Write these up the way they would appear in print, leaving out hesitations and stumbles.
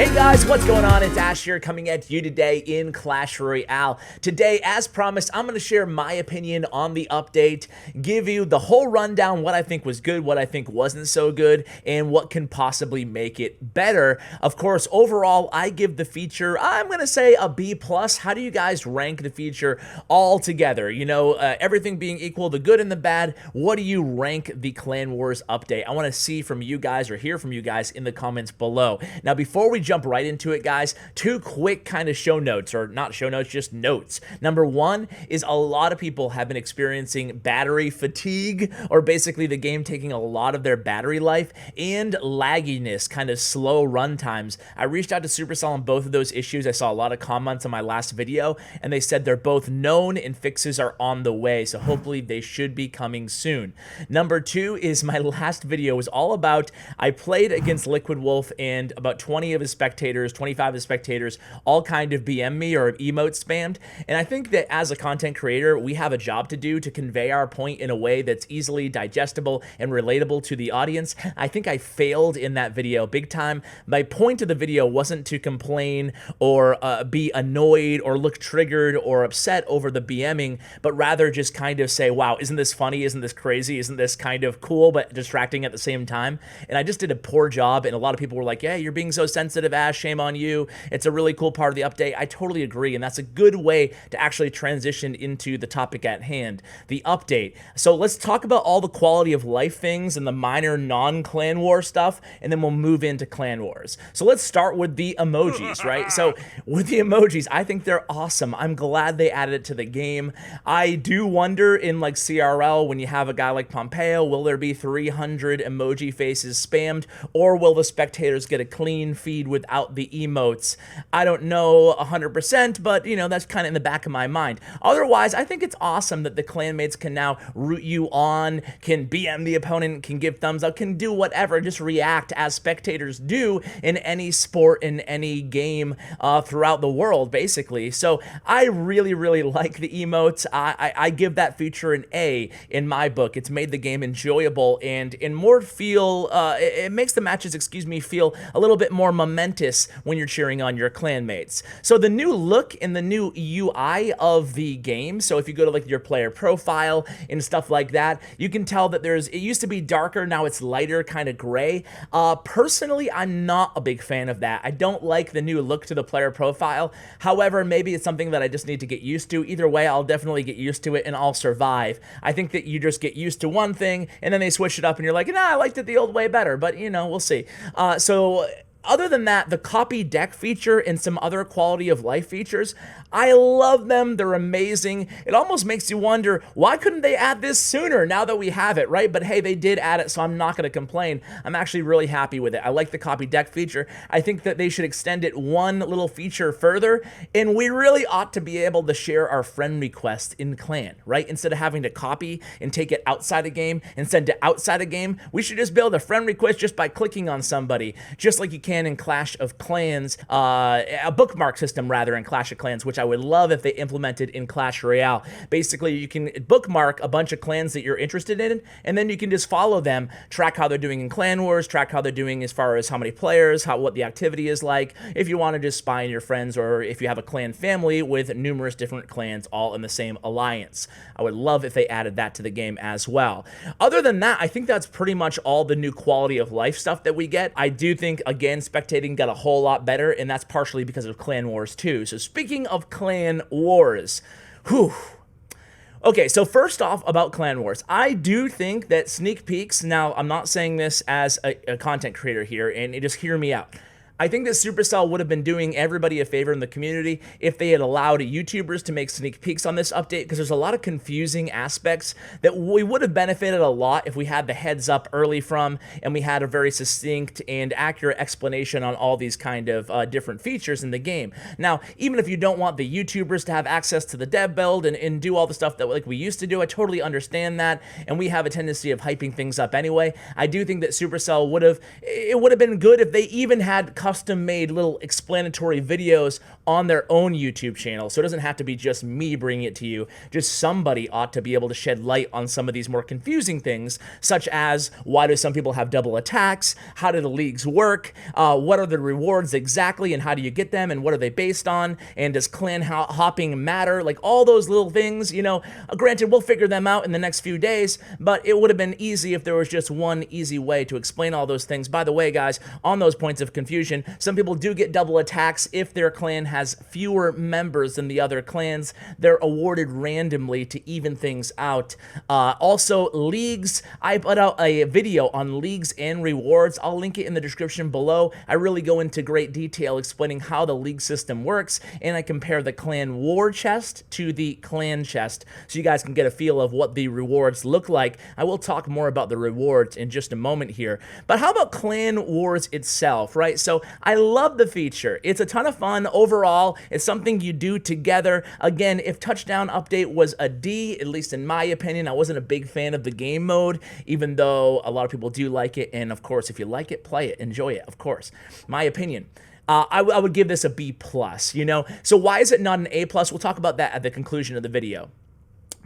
Hey guys, what's going on? It's Ash here coming at you today in Clash Royale. Today, as promised, I'm going to share my opinion on the update, give you the whole rundown, what I think was good, what I think wasn't so good, and what can possibly make it better. Of course, overall, I give the feature, I'm going to say a B+. How do you guys rank the feature all together? You know, everything being equal, the good and the bad, what do you rank the Clan Wars update? I want to see from you guys or hear from you guys in the comments below. Now, before we jump right into it, guys, two quick kind of show notes, or not show notes, just notes. Number one is a lot of people have been experiencing battery fatigue, or basically the game taking a lot of their battery life, and lagginess, kind of slow run times. I reached out to Supercell on both of those issues. I saw a lot of comments on my last video, and they said they're both known and fixes are on the way, so hopefully they should be coming soon. Number two is my last video was all about, I played against Liquid Wolf, and about 20 of his spectators, 25 of his spectators, all kind of BM me or emote spammed. And I think that as a content creator, we have a job to do to convey our point in a way that's easily digestible and relatable to the audience. I think I failed in that video big time. My point of the video wasn't to complain or be annoyed or look triggered or upset over the BMing, but rather just kind of say, wow, isn't this funny? Isn't this crazy? Isn't this kind of cool but distracting at the same time? And I just did a poor job, and a lot of people were like, yeah, you're being so sensitive, Ash, shame on you. It's a really cool part of the update. I totally agree, and that's a good way to actually transition into the topic at hand, the update. So let's talk about all the quality of life things and the minor non-Clan War stuff, and then we'll move into Clan Wars. So let's start with the emojis, right? So with the emojis, I think they're awesome. I'm glad they added it to the game. I do wonder in like CRL, when you have a guy like Pompeo, will there be 300 emoji faces spammed, or will the spectators get a clean feed without the emotes? I don't know 100%, but you know, that's kind of in the back of my mind. Otherwise, I think it's awesome that the clanmates can now root you on, can BM the opponent, can give thumbs up, can do whatever, just react as spectators do in any sport, in any game throughout the world, basically. So I really, really like the emotes. I give that feature an A in my book. It's made the game enjoyable and more feel, it makes the matches, feel a little bit more momentous when you're cheering on your clanmates. So the new look and the new UI of the game, so if you go to like your player profile and stuff like that, you can tell that it used to be darker, now it's lighter, kind of gray. Personally, I'm not a big fan of that. I don't like the new look to the player profile. However, maybe it's something that I just need to get used to. Either way, I'll definitely get used to it and I'll survive. I think that you just get used to one thing and then they switch it up and you're like, nah, I liked it the old way better, but you know, we'll see. So other than that, the copy deck feature and some other quality of life features, I love them. They're amazing. It almost makes you wonder, why couldn't they add this sooner now that we have it, right? But hey, they did add it, so I'm not going to complain. I'm actually really happy with it. I like the copy deck feature. I think that they should extend it one little feature further, and we really ought to be able to share our friend requests in clan, right? Instead of having to copy and take it outside a game and send it outside a game, we should just build a friend request just by clicking on somebody, just like you can in Clash of Clans, a bookmark system rather in Clash of Clans, which I would love if they implemented in Clash Royale. Basically, you can bookmark a bunch of clans that you're interested in, and then you can just follow them, track how they're doing in Clan Wars, track how they're doing as far as how many players, what the activity is like, if you want to just spy on your friends, or if you have a clan family with numerous different clans all in the same alliance. I would love if they added that to the game as well. Other than that, I think that's pretty much all the new quality of life stuff that we get. I do think, again, spectating got a whole lot better, and that's partially because of Clan Wars too. So speaking of Clan Wars, whew. Okay, so first off about Clan Wars, I do think that sneak peeks, now I'm not saying this as a content creator here, and just hear me out. I think that Supercell would have been doing everybody a favor in the community if they had allowed YouTubers to make sneak peeks on this update, because there's a lot of confusing aspects that we would have benefited a lot if we had the heads up early from, and we had a very succinct and accurate explanation on all these kind of different features in the game. Now, even if you don't want the YouTubers to have access to the dev build and do all the stuff that like we used to do, I totally understand that, and we have a tendency of hyping things up anyway. I do think that Supercell would have been good if they even had custom-made little explanatory videos on their own YouTube channel. So it doesn't have to be just me bringing it to you. Just somebody ought to be able to shed light on some of these more confusing things, such as why do some people have double attacks? How do the leagues work? What are the rewards exactly, and how do you get them, and what are they based on? And does clan hopping matter? Like all those little things, you know, granted, we'll figure them out in the next few days, but it would have been easy if there was just one easy way to explain all those things. By the way, guys, on those points of confusion, some people do get double attacks if their clan has fewer members than the other clans. They're awarded randomly to even things out. Also, leagues, I put out a video on leagues and rewards. I'll link it in the description below. I really go into great detail explaining how the league system works, and I compare the clan war chest to the clan chest so you guys can get a feel of what the rewards look like. I will talk more about the rewards in just a moment here. But how about clan wars itself, right? So I love the feature. It's a ton of fun overall. It's something you do together. Again, if Touchdown Update was a D, at least in my opinion, I wasn't a big fan of the game mode, even though a lot of people do like it. And of course, if you like it, play it, enjoy it, of course. My opinion. I would give this a B+, you know? So why is it not an A+? We'll talk about that at the conclusion of the video.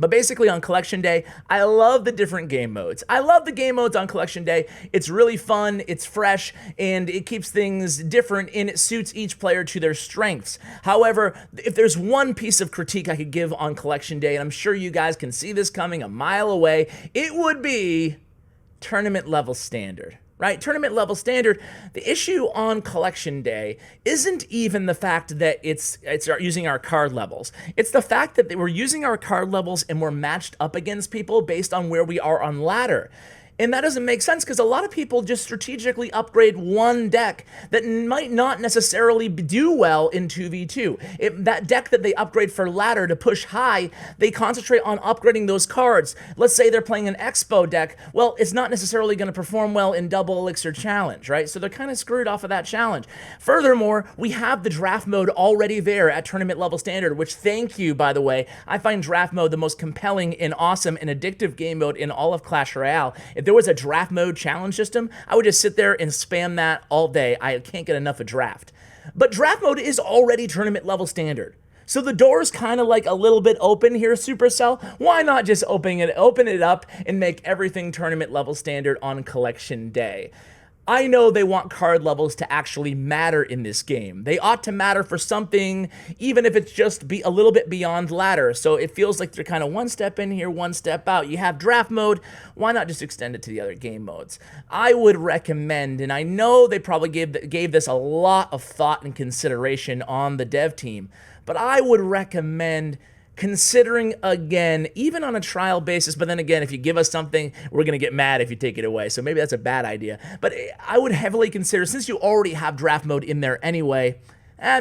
But basically on Collection Day, I love the different game modes. I love the game modes on Collection Day. It's really fun, it's fresh, and it keeps things different, and it suits each player to their strengths. However, if there's one piece of critique I could give on Collection Day, and I'm sure you guys can see this coming a mile away, it would be tournament level standard. Right? Tournament level standard. The issue on Collection Day isn't even the fact that it's using our card levels. It's the fact that we're using our card levels and we're matched up against people based on where we are on ladder. And that doesn't make sense because a lot of people just strategically upgrade one deck that might not necessarily do well in 2v2. That deck that they upgrade for ladder to push high, they concentrate on upgrading those cards. Let's say they're playing an Expo deck. Well, it's not necessarily going to perform well in Double Elixir Challenge, right? So they're kind of screwed off of that challenge. Furthermore, we have the draft mode already there at tournament level standard, which, thank you, by the way. I find draft mode the most compelling and awesome and addictive game mode in all of Clash Royale. If there was a draft mode challenge system, I would just sit there and spam that all day. I can't get enough of draft. But draft mode is already tournament level standard. So the door's kind of like a little bit open here, Supercell. Why not just open it up and make everything tournament level standard on Collection Day? I know they want card levels to actually matter in this game. They ought to matter for something, even if it's just a little bit beyond ladder. So it feels like they're kind of one step in here, one step out. You have draft mode. Why not just extend it to the other game modes? I would recommend, and I know they probably gave this a lot of thought and consideration on the dev team, but I would recommend considering again, even on a trial basis, but then again, if you give us something, we're going to get mad if you take it away. So maybe that's a bad idea. But I would heavily consider, since you already have draft mode in there anyway,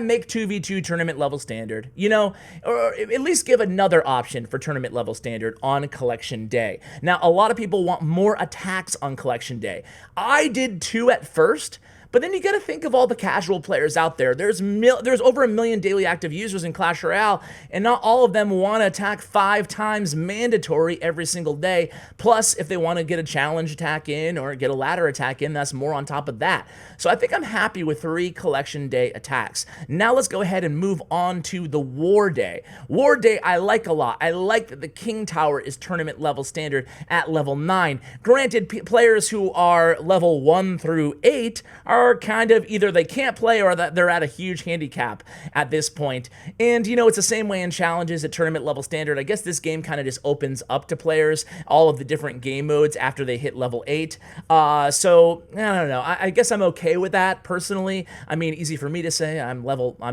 make 2v2 tournament level standard, you know, or at least give another option for tournament level standard on Collection Day. Now, a lot of people want more attacks on Collection Day. I did too at first. But then you got to think of all the casual players out there. There's over 1 million daily active users in Clash Royale, and not all of them want to attack 5 times mandatory every single day. Plus, if they want to get a challenge attack in or get a ladder attack in, that's more on top of that. So I think I'm happy with 3 Collection Day attacks. Now let's go ahead and move on to the War Day. War Day I like a lot. I like that the King Tower is tournament level standard at level 9. Granted, players who are level 1 through 8 are kind of either they can't play or that they're at a huge handicap at this point. And, you know, it's the same way in challenges at tournament level standard. I guess this game kind of just opens up to players all of the different game modes after they hit level 8. So, I don't know. I guess I'm okay with that, personally. I mean, easy for me to say. I'm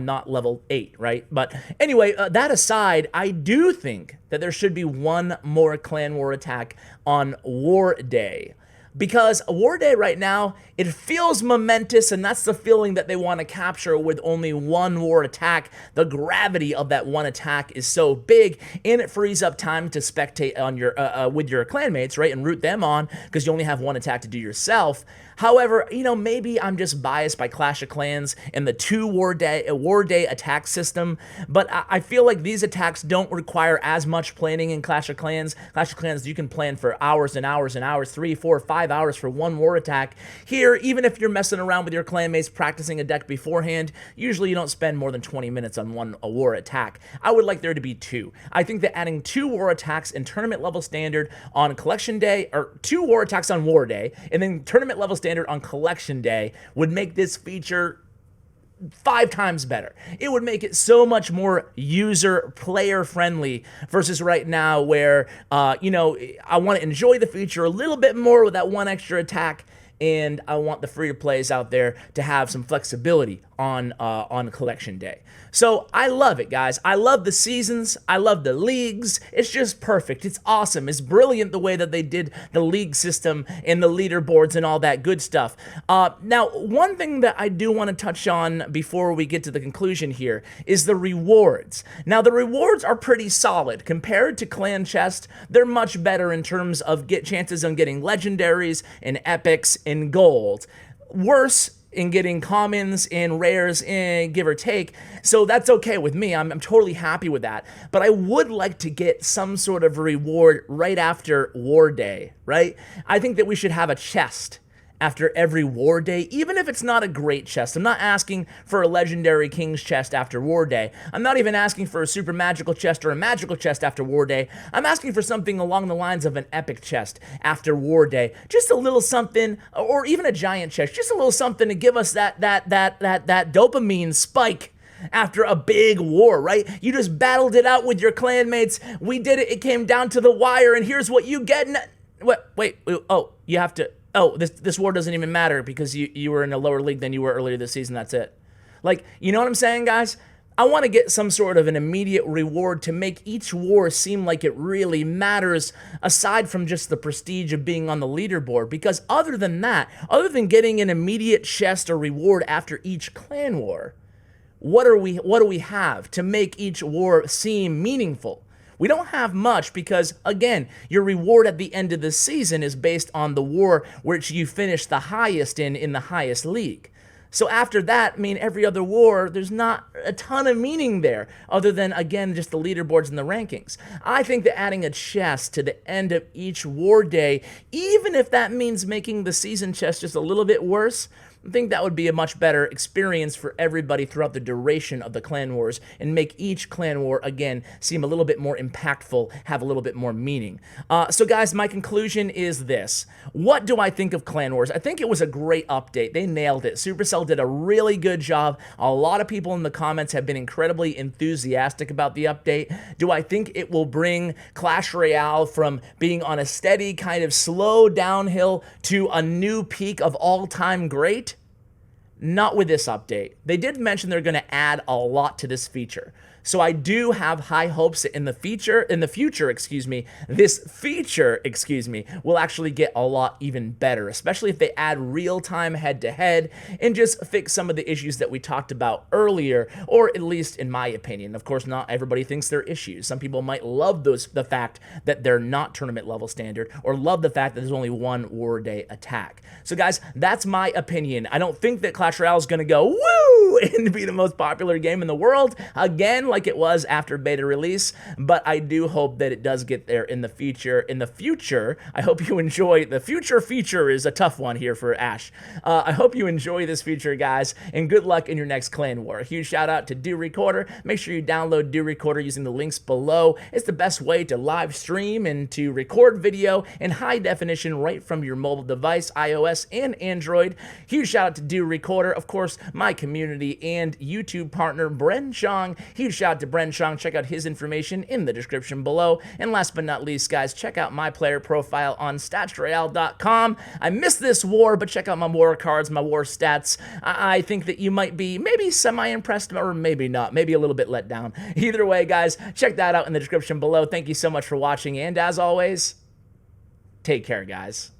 not level 8, right? But anyway, that aside, I do think that there should be one more clan war attack on War Day. Because War Day right now, it feels momentous, and that's the feeling that they want to capture with only one war attack. The gravity of that one attack is so big, and it frees up time to spectate on your with your clanmates, right, and root them on, because you only have one attack to do yourself. However, you know, maybe I'm just biased by Clash of Clans and the 2 War Day attack system, but I feel like these attacks don't require as much planning in Clash of Clans. Clash of Clans, you can plan for hours and hours and hours, 3, 4, 5 5 hours for one war attack. Here, even if you're messing around with your clanmates practicing a deck beforehand, usually you don't spend more than 20 minutes on a war attack. I would like there to be 2. I think that adding 2 war attacks in tournament level standard on collection day, or 2 war attacks on war day, and then tournament level standard on collection day would make this feature 5 times better. It would make it so much more player friendly versus right now where, you know, I want to enjoy the feature a little bit more with that 1 extra attack, and I want the free-to-plays out there to have some flexibility on collection day. So I love it, guys. I love the seasons. I love the leagues. It's just perfect. It's awesome. It's brilliant the way that they did the league system and the leaderboards and all that good stuff. Now, one thing that I do want to touch on before we get to the conclusion here is the rewards. Now, the rewards are pretty solid. Compared to Clan Chest, they're much better in terms of chances on getting legendaries and epics and gold. Worse in getting commons and rares, give or take. So that's okay with me. I'm totally happy with that. But I would like to get some sort of reward right after War Day, right? I think that we should have a chest after every War Day, even if it's not a great chest. I'm not asking for a legendary King's chest after War Day. I'm not even asking for a super magical chest or a magical chest after War Day. I'm asking for something along the lines of an epic chest after War Day. Just a little something, or even a giant chest. Just a little something to give us that dopamine spike after a big war, right? You just battled it out with your clanmates. We did it. It came down to the wire, and here's what you get. Wait. Oh, you have to. Oh, this war doesn't even matter because you were in a lower league than you were earlier this season. That's it. Like, you know what I'm saying, guys? I want to get some sort of an immediate reward to make each war seem like it really matters, aside from just the prestige of being on the leaderboard. Because other than that, other than getting an immediate chest or reward after each clan war, what do we have to make each war seem meaningful? We don't have much because, again, your reward at the end of the season is based on the war which you finished the highest in the highest league. So after that, I mean, every other war, there's not a ton of meaning there, other than, again, just the leaderboards and the rankings. I think that adding a chest to the end of each war day, even if that means making the season chest just a little bit worse, I think that would be a much better experience for everybody throughout the duration of the clan wars and make each clan war, again, seem a little bit more impactful, have a little bit more meaning. So guys, my conclusion is this. What do I think of clan wars? I think it was a great update. They nailed it. Supercell did a really good job. A lot of people in the comments have been incredibly enthusiastic about the update. Do I think it will bring Clash Royale from being on a steady kind of slow downhill to a new peak of all-time great? Not with this update. They did mention they're going to add a lot to this feature. So I do have high hopes that in the future, this feature, will actually get a lot even better, especially if they add real-time head-to-head and just fix some of the issues that we talked about earlier, or at least in my opinion. Of course, not everybody thinks they're issues. Some people might love the fact that they're not tournament level standard, or love the fact that there's only one War Day attack. So guys, that's my opinion. I don't think that Clash Royale is going to go woo and be the most popular game in the world again, like it was after beta release, but I do hope that it does get there in the future. I hope you enjoy the future feature is a tough one here for Ash. I hope you enjoy this feature, guys, and good luck in your next clan war. A huge shout out to Do Recorder. Make sure you download Do Recorder using the links below. It's the best way to live stream and to record video in high definition right from your mobile device, iOS and Android. Huge shout out to Do Recorder. Of course, my community and YouTube partner, Bren Chong. Huge shout out to Bren Chong. Check out his information in the description below. And last but not least, guys, check out my player profile on statsroyale.com. I missed this war, but check out my war cards, my war stats. I think that you might be maybe semi-impressed, or maybe not, maybe a little bit let down. Either way, guys, check that out in the description below. Thank you so much for watching, and as always, take care, guys.